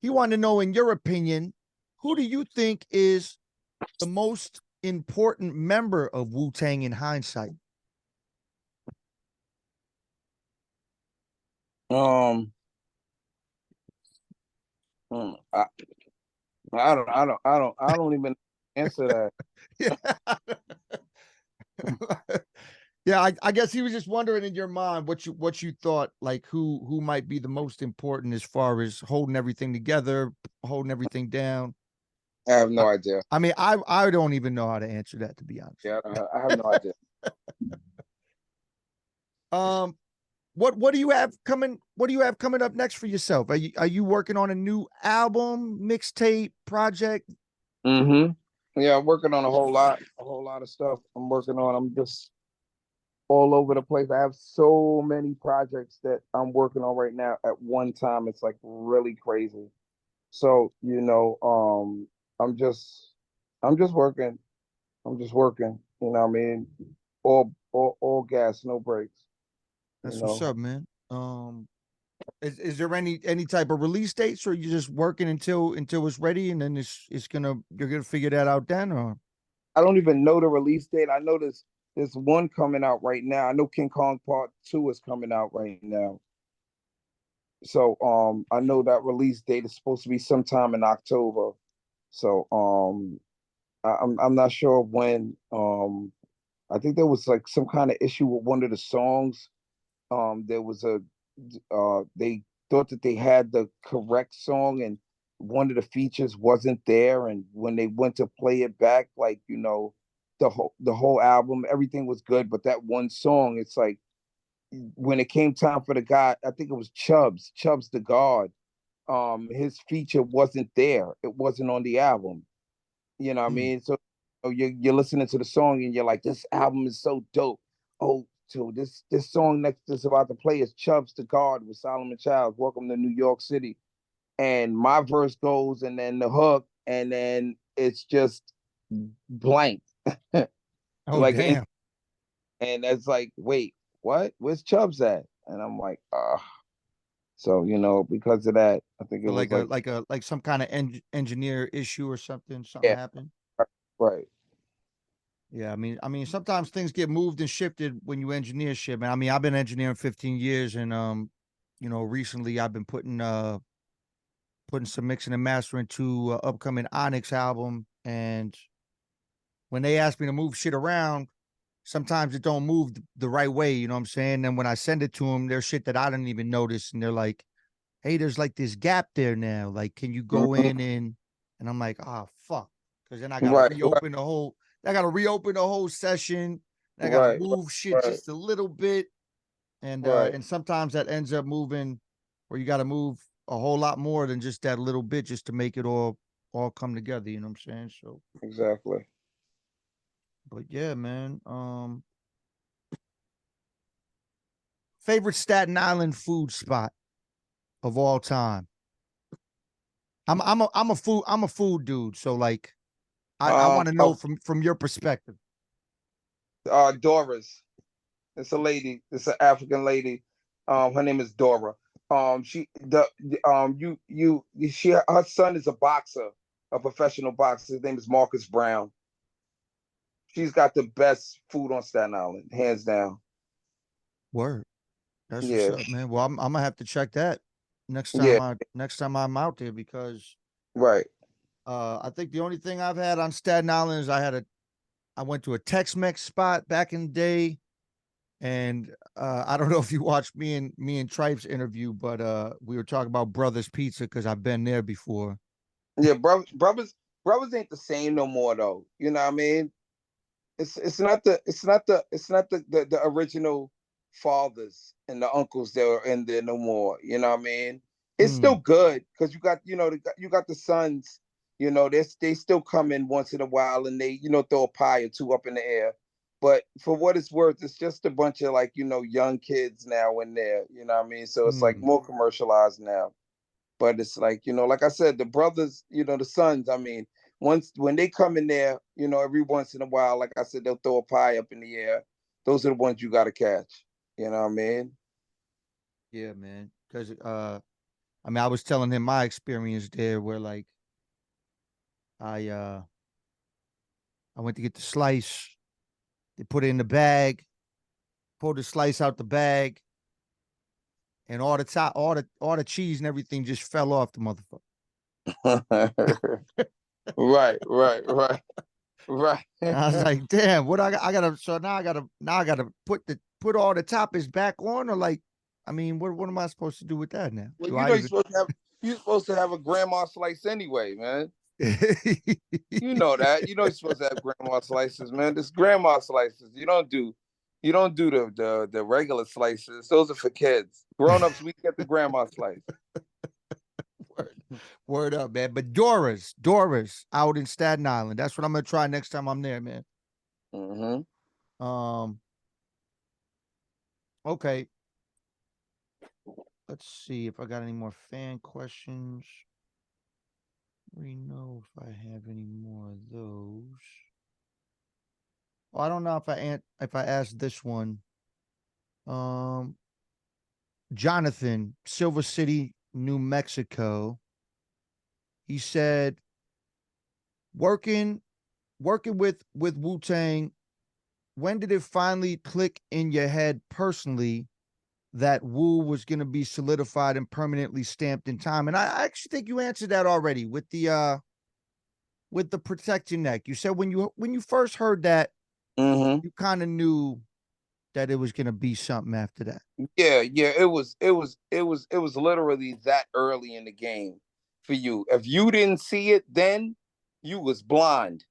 [SPEAKER 2] He wanted to know, in your opinion, who do you think is the most important member of Wu Tang in hindsight?
[SPEAKER 3] Um, mm, I, I don't even answer that.
[SPEAKER 2] Yeah. Yeah, I guess he was just wondering in your mind what you thought, like who might be the most important as far as holding everything together, holding everything down.
[SPEAKER 3] I have no idea.
[SPEAKER 2] I mean, I don't even know how to answer that, to be honest.
[SPEAKER 3] Yeah, I have no idea.
[SPEAKER 2] Um, what do you have coming? What do you have coming up next for yourself? Are you working on a new album, mixtape, project?
[SPEAKER 3] Yeah, I'm working on a whole lot of stuff. I'm working on. I'm just all over the place. I have so many projects that I'm working on right now at one time. It's like really crazy. So, I'm just I'm just working. I'm just working. You know what I mean? All gas, no brakes, you
[SPEAKER 2] That's what's
[SPEAKER 3] know.
[SPEAKER 2] up, man. Is there any type of release dates, or you just working until it's ready, and then you're gonna figure that out then, or?
[SPEAKER 3] I don't even know the release date. I know there's one coming out right now. I know King Kong Part 2 is coming out right now. So I know that release date is supposed to be sometime in October. So I'm not sure when. I think there was like some kind of issue with one of the songs. There was they thought that they had the correct song and one of the features wasn't there, and when they went to play it back, like, the whole album, everything was good, but that one song, it's like when it came time for the guy, I think it was Chubbs the God, his feature wasn't there. It wasn't on the album. You know what I
[SPEAKER 2] Hmm.
[SPEAKER 3] mean? So you're listening to the song and you're like, this album is so dope. Oh, so this song next that's about to play is Chubbs the God with Solomon Childs, Welcome to New York City. And my verse goes and then the hook, and then it's just blank.
[SPEAKER 2] Oh,
[SPEAKER 3] Like,
[SPEAKER 2] damn.
[SPEAKER 3] and it's like, wait, what? Where's Chubbs at? And I'm like, ah. So, because of that, I think it
[SPEAKER 2] So
[SPEAKER 3] was like,
[SPEAKER 2] like some kind of engineer issue or something. Something
[SPEAKER 3] yeah,
[SPEAKER 2] happened.
[SPEAKER 3] right.
[SPEAKER 2] Yeah, I mean, sometimes things get moved and shifted when you engineer shit, man. I mean, I've been engineering 15 years, and recently I've been putting some mixing and mastering to upcoming Onyx album, and when they ask me to move shit around, sometimes it don't move the right way. You know what I'm saying? And when I send it to them, there's shit that I didn't even notice, and they're like, "Hey, there's like this gap there now. Like, can you go in
[SPEAKER 3] Mhm.
[SPEAKER 2] and I'm like, "Ah, fuck," because then I gotta
[SPEAKER 3] Right, right,
[SPEAKER 2] reopen the whole. I gotta reopen the whole session. And I gotta
[SPEAKER 3] right,
[SPEAKER 2] move shit
[SPEAKER 3] right,
[SPEAKER 2] just a little bit, and
[SPEAKER 3] right.
[SPEAKER 2] sometimes that ends up moving, where you got to move a whole lot more than just that little bit just to make it all come together. You know what I'm saying? So,
[SPEAKER 3] Exactly.
[SPEAKER 2] but yeah, man. Favorite Staten Island food spot of all time. I'm a food dude. So like, I want to know
[SPEAKER 3] Oh,
[SPEAKER 2] from your perspective.
[SPEAKER 3] Dora's. It's a lady. It's an African lady. Her name is Dora. She the she her son is a boxer, a professional boxer. His name is Marcus Brown. She's got the best food on Staten Island, hands down.
[SPEAKER 2] Word. That's what's
[SPEAKER 3] Yeah,
[SPEAKER 2] up, man. Well, I'm gonna have to check that
[SPEAKER 3] yeah,
[SPEAKER 2] next time I'm out there, because
[SPEAKER 3] right.
[SPEAKER 2] I think the only thing I've had on Staten Island is I went to a Tex-Mex spot back in the day, and I don't know if you watched me and Tripe's interview, but we were talking about Brothers Pizza because I've been there before.
[SPEAKER 3] Yeah, brothers ain't the same no more though. You know what I mean? It's not the original fathers and the uncles that are in there no more. You know what I mean? It's still
[SPEAKER 2] Hmm.
[SPEAKER 3] good because you got the sons. They still come in once in a while and they throw a pie or two up in the air. But for what it's worth, it's just a bunch of like young kids now in there. You know what I mean? So it's like
[SPEAKER 2] Hmm.
[SPEAKER 3] more commercialized now. But it's like, like I said, the brothers, the sons, I mean, once when they come in there, every once in a while, like I said, they'll throw a pie up in the air. Those are the ones you gotta catch. You know what I mean?
[SPEAKER 2] Yeah, man. Because I mean, I was telling him my experience there, where like I uh I went to get the slice. They put it in the bag, pulled the slice out the bag, and all the cheese and everything just fell off the motherfucker.
[SPEAKER 3] Right, right, right, right.
[SPEAKER 2] And I was like, damn, what I gotta so now I gotta put all the toppings back on, or like, I mean, what am I supposed to do with that now?
[SPEAKER 3] Well,
[SPEAKER 2] Do I even
[SPEAKER 3] you're supposed to have a grandma slice anyway, man. You know that. You know you're supposed to have grandma slices, man. This grandma slices. You don't do the regular slices. Those are for kids. Grown-ups, we get the grandma slice.
[SPEAKER 2] Word, word up, man. But Dora's out in Staten Island. That's what I'm gonna try next time I'm there, man.
[SPEAKER 3] Mm-hmm.
[SPEAKER 2] Okay. Let's see if I got any more fan questions. We know if I have any more of those. Well, I don't know if I asked this one. Um, Jonathan, Silver City, New Mexico. He said, working working with Wu Tang. When did it finally click in your head personally that Wu was going to be solidified and permanently stamped in time? And I actually think you answered that already with the Protect Your Neck. You said when you first heard that,
[SPEAKER 3] Mm-hmm.
[SPEAKER 2] you kind of knew that it was going to be something after that.
[SPEAKER 3] Yeah, yeah. It was literally that early in the game for you. If you didn't see it then, you was blind.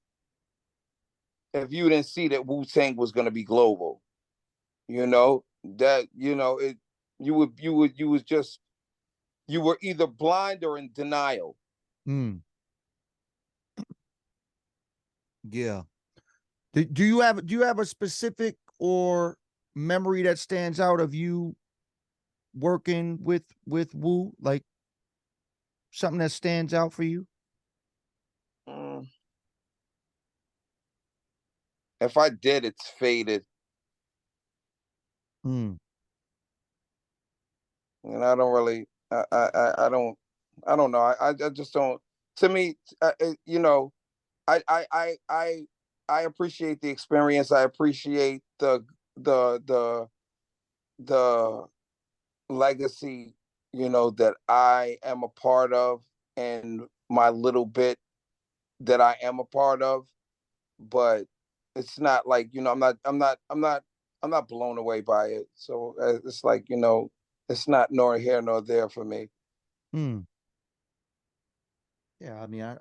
[SPEAKER 3] If you didn't see that Wu-Tang was gonna be global. That it you were either blind or in denial.
[SPEAKER 2] Mm, yeah. Do you have a specific or memory that stands out of you working with Wu, like something that stands out for you?
[SPEAKER 3] Mm. If I did, it's faded.
[SPEAKER 2] Mm,
[SPEAKER 3] And I don't really I don't know. I just don't. To me, I I I I appreciate the experience. I appreciate the the the legacy, that I am a part of, and my little bit that I am a part of. But it's not like, I'm not blown away by it. So it's like, it's not nor here nor there for me.
[SPEAKER 2] mm. Yeah, I mean,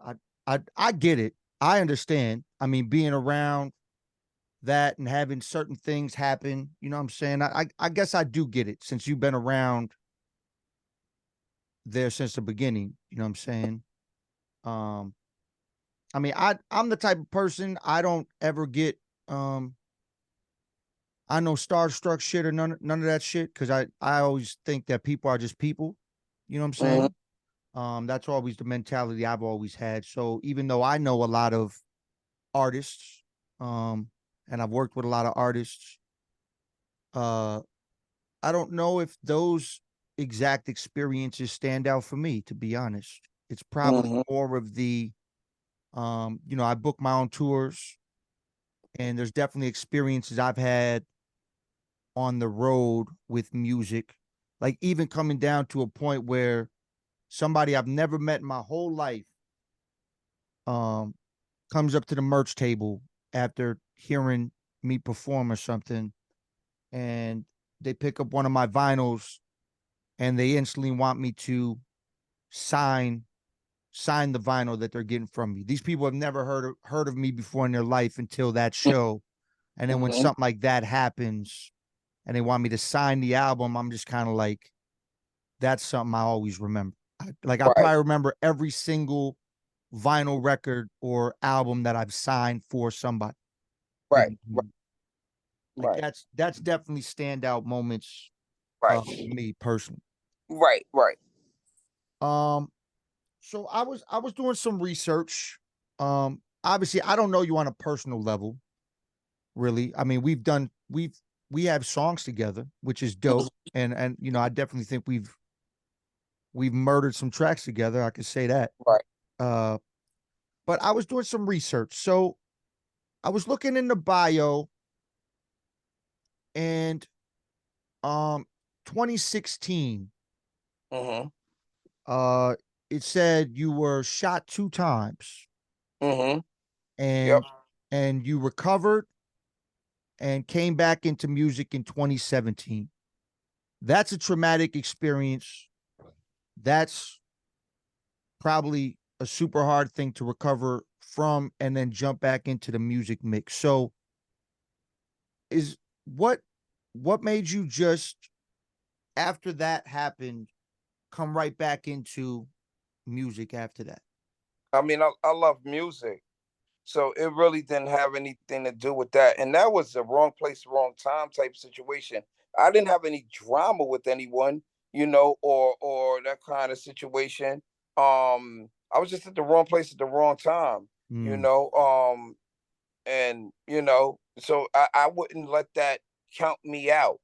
[SPEAKER 2] I get it. I understand. I mean, being around that and having certain things happen, you know what I'm saying? I guess I do get it since you've been around there since the beginning, you know what I'm saying? Um, I mean, I'm the type of person I don't ever get um I know starstruck shit or none of that shit because I always think that people are just people. You know what I'm
[SPEAKER 3] Hmm.
[SPEAKER 2] saying? That's always the mentality I've always had. So even though I know a lot of artists, and I've worked with a lot of artists, uh, I don't know if those exact experiences stand out for me, to be honest. It's probably
[SPEAKER 3] Hmm.
[SPEAKER 2] more of I book my own tours, and there's definitely experiences I've had on the road with music, like even coming down to a point where somebody I've never met in my whole life um comes up to the merch table after hearing me perform or something, and they pick up one of my vinyls and they instantly want me to sign sign the vinyl that they're getting from me. These people have never heard of me before in their life until that show. And then when
[SPEAKER 3] Hmm.
[SPEAKER 2] something like that happens and they want me to sign the album, I'm just kind of like, that's something I always remember. I
[SPEAKER 3] Right,
[SPEAKER 2] probably remember every single vinyl record or album that I've signed for somebody. You know
[SPEAKER 3] right,
[SPEAKER 2] what I
[SPEAKER 3] right,
[SPEAKER 2] mean? Like
[SPEAKER 3] right,
[SPEAKER 2] that's definitely standout moments for
[SPEAKER 3] right,
[SPEAKER 2] me personally.
[SPEAKER 3] right, right.
[SPEAKER 2] Um, so I was doing some research. Obviously I don't know you on a personal level, really. I mean, we have songs together, which is dope. And I definitely think we've murdered some tracks together. I could say that.
[SPEAKER 3] Right.
[SPEAKER 2] Uh, but I was doing some research. So I was looking in the bio and 2016,
[SPEAKER 3] Hmm.
[SPEAKER 2] uh it said you were shot two times
[SPEAKER 3] Hmm. Yep.
[SPEAKER 2] and you recovered and came back into music in 2017. That's a traumatic experience. That's probably a super hard thing to recover from and then jump back into the music mix. So is what made you just after that happened come right back into music after that?
[SPEAKER 3] I mean, I love music. So it really didn't have anything to do with that. And that was the wrong place, wrong time type situation. I didn't have any drama with anyone, or that kind of situation. I was just at the wrong place at the wrong time, you
[SPEAKER 2] Mm,
[SPEAKER 3] know. And so I wouldn't let that count me out.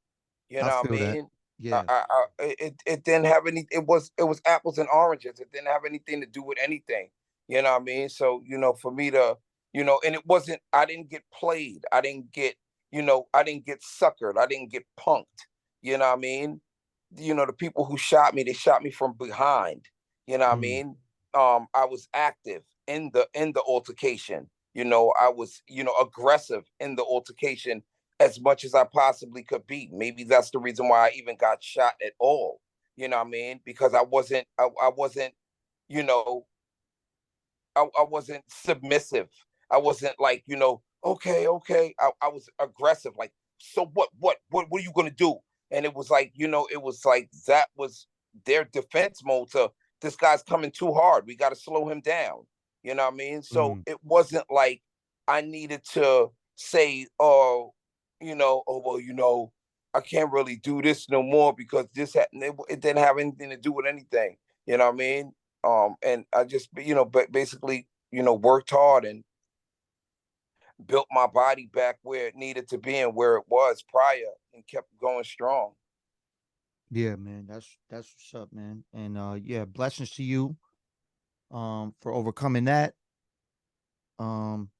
[SPEAKER 3] You
[SPEAKER 2] I
[SPEAKER 3] know what I
[SPEAKER 2] feel that.
[SPEAKER 3] mean?
[SPEAKER 2] Yeah.
[SPEAKER 3] It didn't have any. It was apples and oranges. It didn't have anything to do with anything. You know what I mean? So for me to and it wasn't. I didn't get played. I didn't get I didn't get suckered. I didn't get punked. You know what I mean? The people who shot me, they shot me from behind. You know what I
[SPEAKER 2] Mm,
[SPEAKER 3] mean? I was active in the altercation. I was aggressive in the altercation as much as I possibly could be. Maybe that's the reason why I even got shot at all. You know what I mean? Because I wasn't, you know, I wasn't submissive. I wasn't like, okay, okay. I was aggressive. Like, so what are you gonna do? And it was like, it was like that was their defense mode to this guy's coming too hard. We gotta slow him down. You know what I mean? So
[SPEAKER 2] mm,
[SPEAKER 3] it wasn't like I needed to say, oh, oh well, I can't really do this no more because this happened. It didn't have anything to do with anything. You know what I mean? And I just but basically worked hard and built my body back where it needed to be and where it was prior and kept going strong.
[SPEAKER 2] yeah, man. That's what's up, man. And yeah, blessings to you for overcoming that. Um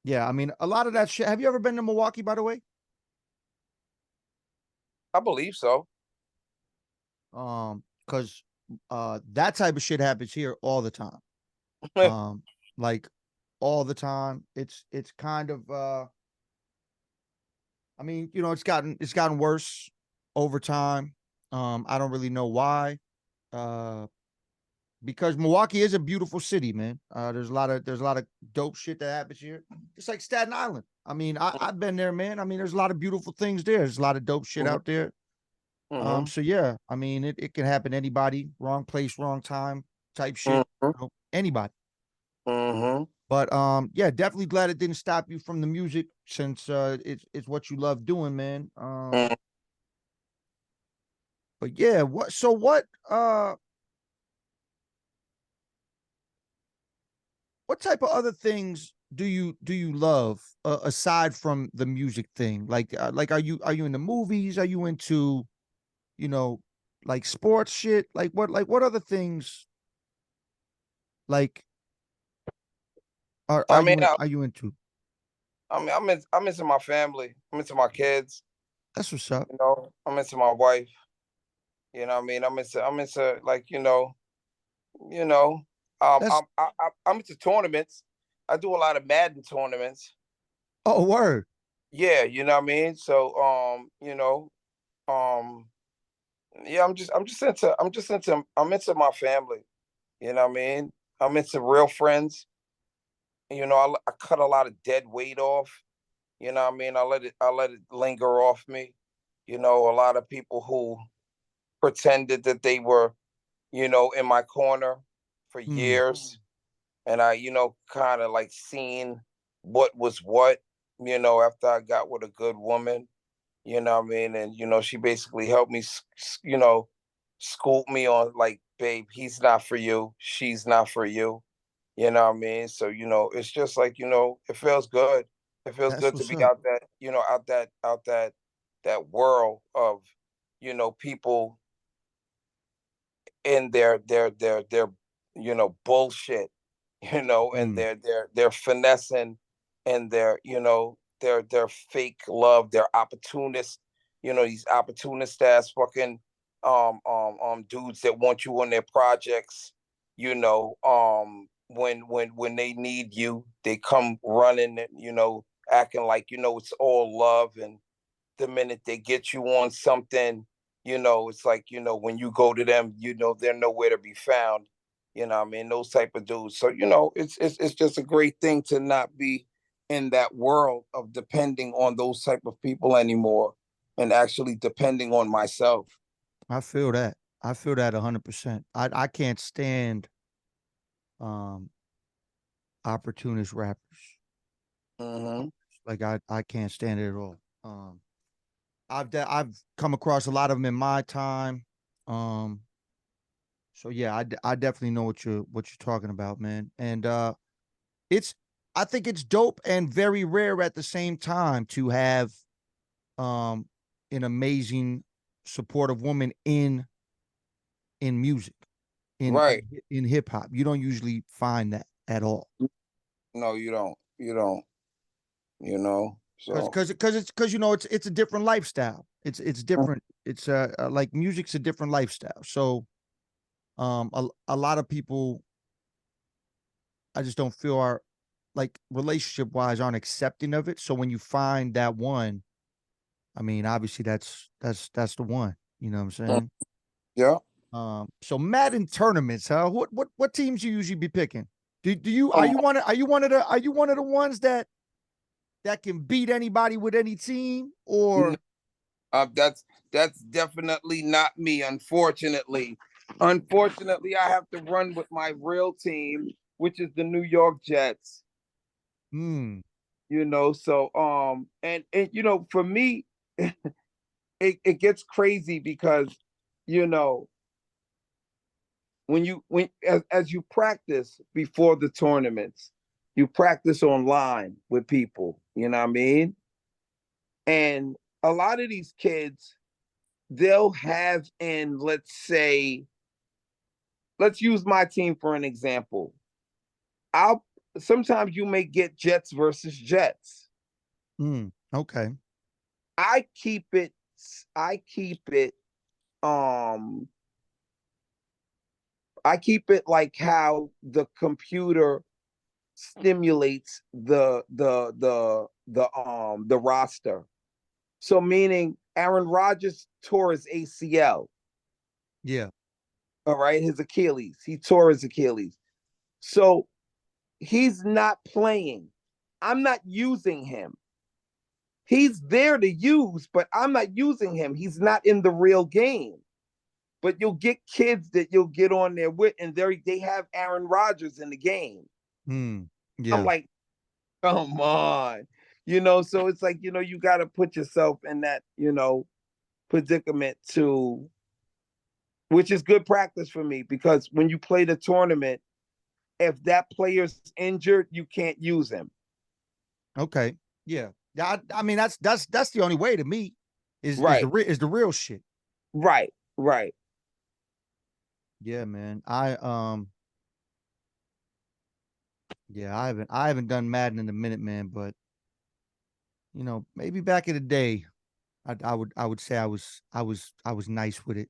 [SPEAKER 2] yeah, I mean a lot of that shit. Have you ever been to Milwaukee, by the way?
[SPEAKER 3] I believe so.
[SPEAKER 2] Cuz that type of shit happens here all the time. Um like all the time. It's kind of I mean, it's gotten worse over time. I don't really know why. Uh because Milwaukee is a beautiful city, man. There's a lot of dope shit that happens here. It's like Staten Island. I mean, I've been there, man. I mean, there's a lot of beautiful things there. There's a lot of dope shit
[SPEAKER 3] Hmm.
[SPEAKER 2] out there.
[SPEAKER 3] Hmm.
[SPEAKER 2] So yeah, I mean, it can happen to anybody, wrong place, wrong time type shit.
[SPEAKER 3] Hmm.
[SPEAKER 2] Anybody.
[SPEAKER 3] Hmm.
[SPEAKER 2] But yeah, definitely glad it didn't stop you from the music since it's what you love doing, man. But yeah, what type of other things do you love aside from the music thing? Like are you into movies? Are you into you know like sports shit? Like what other things like are
[SPEAKER 3] I
[SPEAKER 2] are
[SPEAKER 3] mean,
[SPEAKER 2] you are you into?
[SPEAKER 3] I'm into my family. I'm into my kids.
[SPEAKER 2] That's what's up.
[SPEAKER 3] I'm into my wife. What I mean, I'm into like you know.
[SPEAKER 2] That's
[SPEAKER 3] I'm into tournaments. I do a lot of Madden tournaments.
[SPEAKER 2] oh word.
[SPEAKER 3] Yeah, you know what I mean. So um, yeah, I'm into my family. You know what I mean. I'm into real friends. I cut a lot of dead weight off. You know what I mean. I let it linger off me. A lot of people who pretended that they were in my corner for
[SPEAKER 2] Hmm.
[SPEAKER 3] years, and I kind of like seen what was what. After I got with a good woman. You know what I mean? And she basically helped me, schooled me on like, babe, he's not for you, she's not for you. You know what I mean? So, it's just like, it feels good. It feels
[SPEAKER 2] That's
[SPEAKER 3] good to
[SPEAKER 2] what's
[SPEAKER 3] be
[SPEAKER 2] up.
[SPEAKER 3] out that, that world of, people in their bullshit, and
[SPEAKER 2] Hmm.
[SPEAKER 3] their finessing and their fake love, their opportunists, these opportunist ass fucking dudes that want you on their projects, when they need you, they come running and acting like it's all love, and the minute they get you on something, it's like, when you go to them, they're nowhere to be found. You know what I mean? Those type of dudes. So, it's just a great thing to not be in that world of depending on those type of people anymore and actually depending on myself.
[SPEAKER 2] I feel that. I feel that 100%. I can't stand um opportunist rappers.
[SPEAKER 3] Mm-hmm.
[SPEAKER 2] Like I can't stand it at all. I've come across a lot of them in my time. Um, so yeah, I definitely know what you're talking about, man. And it's I think it's dope and very rare at the same time to have um an amazing supportive woman in music in
[SPEAKER 3] Right.
[SPEAKER 2] in hip hop. You don't usually find that at all.
[SPEAKER 3] No, you don't. You don't.
[SPEAKER 2] Cause,
[SPEAKER 3] So.
[SPEAKER 2] cause, cause it's cause it's a different lifestyle. It's different. It's like music's a different lifestyle. So a lot of people I just don't feel are like relationship wise aren't accepting of it. So when you find that one, I mean, obviously that's the one. You know what I'm saying?
[SPEAKER 3] Yeah.
[SPEAKER 2] So Madden tournaments, huh? What teams you usually be picking? Do you
[SPEAKER 3] Um,
[SPEAKER 2] are you one of the ones that can beat anybody with any team
[SPEAKER 3] n-
[SPEAKER 2] or
[SPEAKER 3] that's definitely not me. Unfortunately, I have to run with my real team, which is the New York Jets.
[SPEAKER 2] hmm
[SPEAKER 3] So and for me, it gets crazy because you know when as you practice before the tournaments, you practice online with people. You know what I mean? And a lot of these kids, they'll have in, let's use my team for an example. I'll Sometimes you may get Jets versus Jets.
[SPEAKER 2] okay.
[SPEAKER 3] I keep it I keep it um I keep it like how the computer stimulates the roster. So meaning Aaron Rodgers tore his ACL,
[SPEAKER 2] Yeah.
[SPEAKER 3] all right, his Achilles. He tore his Achilles. So he's not playing. I'm not using him. He's there to use, but I'm not using him. He's not in the real game. But you'll get kids that you'll get on there with, and they have Aaron Rodgers in the game.
[SPEAKER 2] Hmm.
[SPEAKER 3] I'm
[SPEAKER 2] Yeah.
[SPEAKER 3] like, come on. So it's like, you got to put yourself in that, predicament to, which is good practice for me because when you play the tournament, if that player's injured, you can't use him.
[SPEAKER 2] Okay. Yeah. Yeah. I mean, that's the only way to me
[SPEAKER 3] Right,
[SPEAKER 2] is the real shit.
[SPEAKER 3] right, right.
[SPEAKER 2] Yeah, man. Yeah, I haven't done Madden in a minute, man. But maybe back in the day, I would say I was nice with it.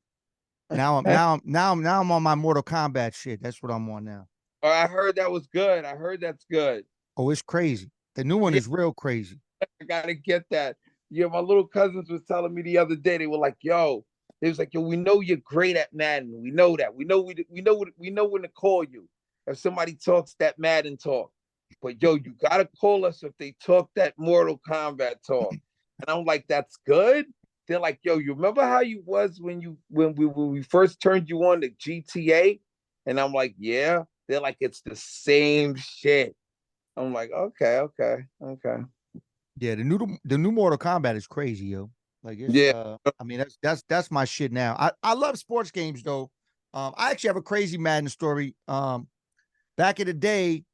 [SPEAKER 2] Now I'm on my Mortal Kombat shit. That's what I'm on now.
[SPEAKER 3] I heard that was good. I heard that's good.
[SPEAKER 2] Oh, it's crazy. The new one
[SPEAKER 3] Yeah,
[SPEAKER 2] is real crazy.
[SPEAKER 3] I gotta get that. Yeah, my little cousins was telling me the other day. They were like, "Yo," they was like, "Yo, we know you're great at Madden. We know that. We know when to call you if somebody talks that Madden talk. But yo, you gotta call us if they talk that Mortal Kombat talk." And I'm like, "That's good." They're like, "Yo, you remember how you was when we first turned you on to GTA?" And I'm like, "Yeah." They're like, "It's the same shit." I'm like, "Okay, okay, okay."
[SPEAKER 2] Yeah, the new Mortal Kombat is crazy, yo. Like it's
[SPEAKER 3] Yeah.
[SPEAKER 2] I mean that's my shit now. I love sports games though. I actually have a crazy Madden story. Back in the day,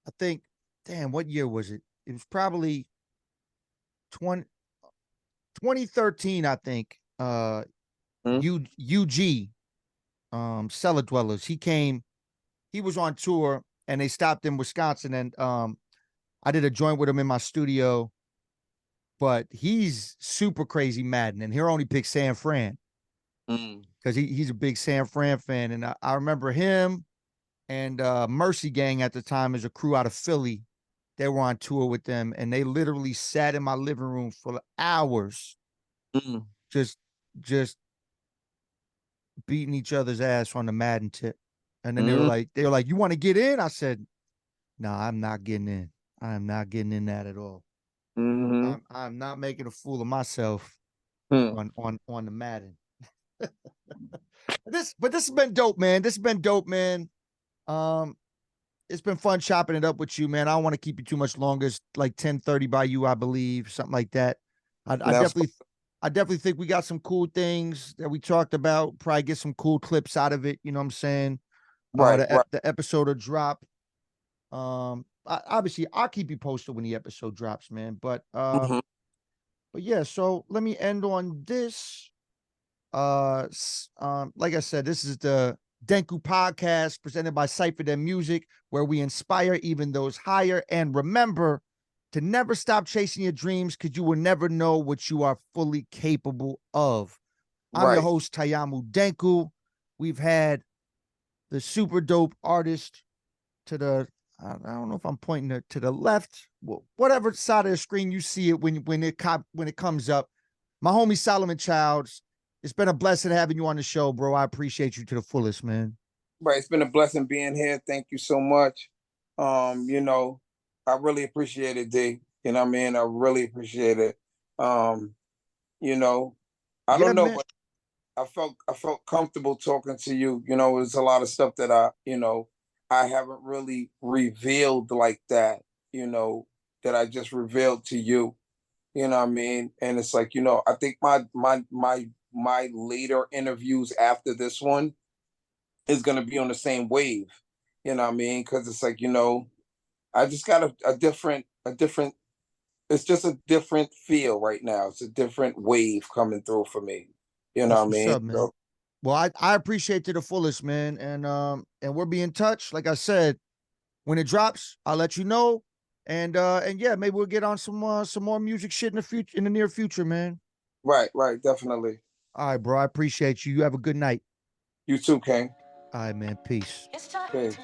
[SPEAKER 2] I think damn, what year was it? It was probably 20 2013, I think.
[SPEAKER 3] Mhm.
[SPEAKER 2] UG Cellar Dwellers. He was on tour and they stopped in Wisconsin and I did a joint with him in my studio, but he's super crazy Madden and he'll only pick San Fran
[SPEAKER 3] Mm.
[SPEAKER 2] because he's a big San Fran fan. And I remember him and Mercy Gang at the time as a crew out of Philly. They were on tour with them and they literally sat in my living room for hours,
[SPEAKER 3] Mm.
[SPEAKER 2] just just beating each other's ass on the Madden tip. And then they were like, you want to get in? I said, no, I'm not getting in. I'm not getting in that at all. I'm not making a fool of myself on the Madden. But this has been dope, man. This has been dope, man. It's been fun chopping it up with you, man. I don't want to keep you too much longer. It's like 10:30 by you, I believe, something like that. I definitely think we got some cool things that we talked about. Probably get some cool clips out of it. You know what I'm saying?
[SPEAKER 3] Right.
[SPEAKER 2] The episode will drop. Obviously, I'll keep you posted when the episode drops, man. But yeah. So let me end on this. Like I said, this is the Denku podcast presented by Cypher Them Music, where we inspire even those higher. And remember to never stop chasing your dreams, because you will never know what you are fully capable of. I'm your host, Tayamu Denku. We've had the super dope artist to the, I don't know if I'm pointing to the left, whatever side of the screen you see it when it comes up. My homie Solomon Childs. It's been a blessing having you on the show, bro. I appreciate you to the fullest, man.
[SPEAKER 3] Right. It's been a blessing being here. Thank you so much. You know, I really appreciate it, D. You know what I mean? I really appreciate it. You know, I don't know, man. But I felt comfortable talking to you. You know, there's a lot of stuff that I haven't really revealed like that, that I just revealed to you. You know what I mean? And it's like, I think my later interviews after this one is gonna be on the same wave. You know what I mean? Because it's like, I just got a different it's just a different feel right now. It's a different wave coming through for me. You know what I mean?
[SPEAKER 2] Up, man. So, well, I appreciate to the fullest, man. And we'll be in touch. Like I said, when it drops, I'll let you know. And yeah, maybe we'll get on some more music shit in the near future, man.
[SPEAKER 3] Right, definitely.
[SPEAKER 2] All right, bro. I appreciate you. You have a good night.
[SPEAKER 3] You too, King.
[SPEAKER 2] All right, man. Peace.
[SPEAKER 3] Peace.